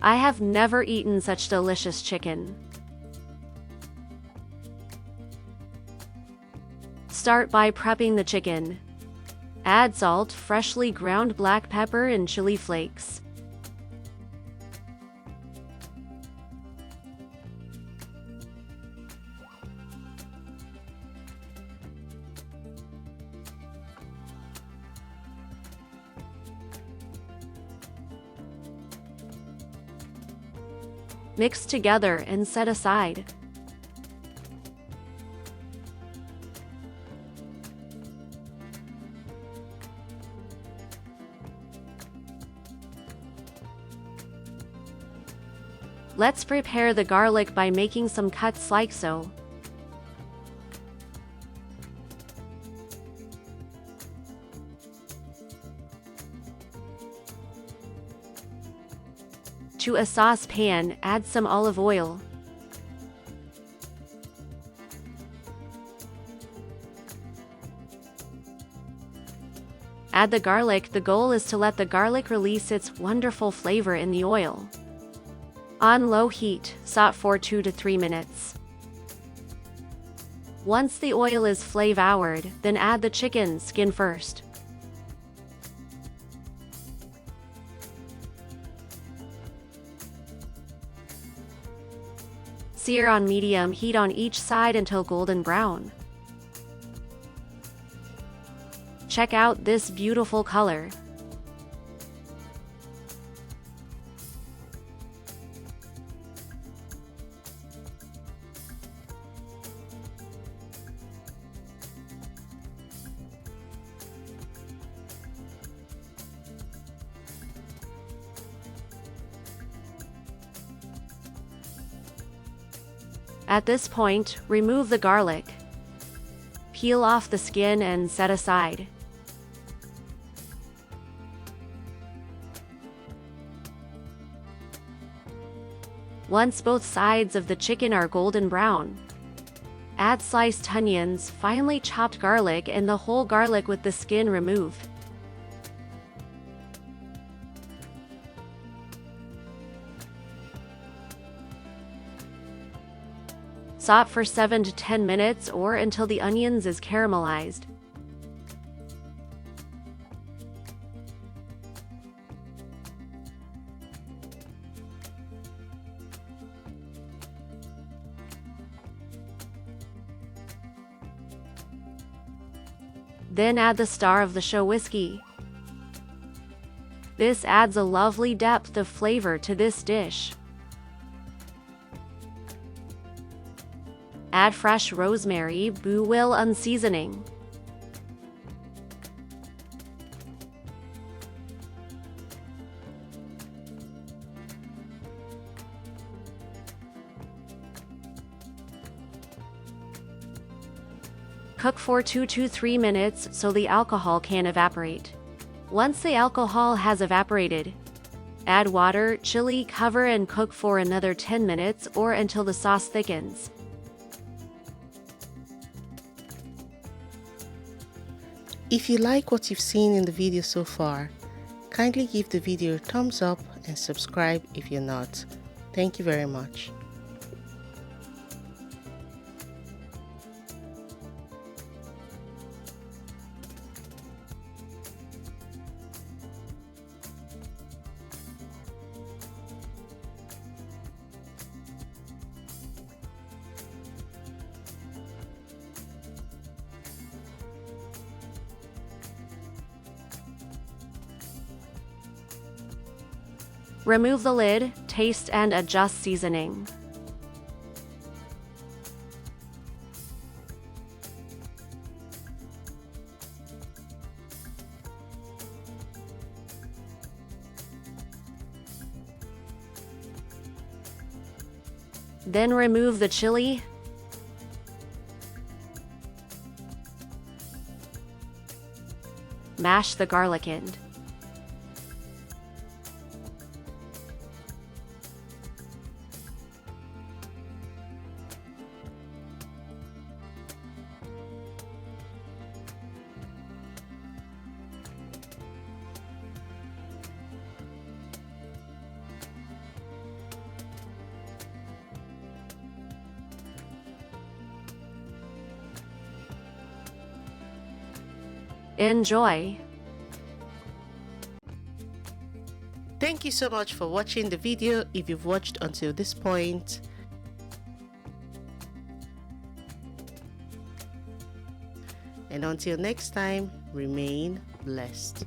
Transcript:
I have never eaten such delicious chicken. Start by prepping the chicken. Add salt, freshly ground black pepper, and chili flakes. Mix together and set aside. Let's prepare the garlic by making some cuts like so. To a saucepan, add some olive oil. Add the garlic. The goal is to let the garlic release its wonderful flavor in the oil. On low heat, saute for 2 to 3 minutes. Once the oil is flavored, then add the chicken skin first. Sear on medium heat on each side until golden brown. Check out this beautiful color. At this point, remove the garlic. Peel off the skin and set aside. Once both sides of the chicken are golden brown, add sliced onions, finely chopped garlic, and the whole garlic with the skin removed. Saute for 7 to 10 minutes or until the onions is caramelized. Then add the star of the show, whiskey. This adds a lovely depth of flavor to this dish. Add fresh rosemary, bouillon seasoning. Cook for 2 to 3 minutes so the alcohol can evaporate. Once the alcohol has evaporated, add water, chili, cover and cook for another 10 minutes or until the sauce thickens. If you like what you've seen in the video so far, kindly give the video a thumbs up and subscribe if you're not. Thank you very much. Remove the lid, taste and adjust seasoning. Then remove the chili. Mash the garlic in. Enjoy! Thank you so much for watching the video if you've watched until this point. And until next time, remain blessed.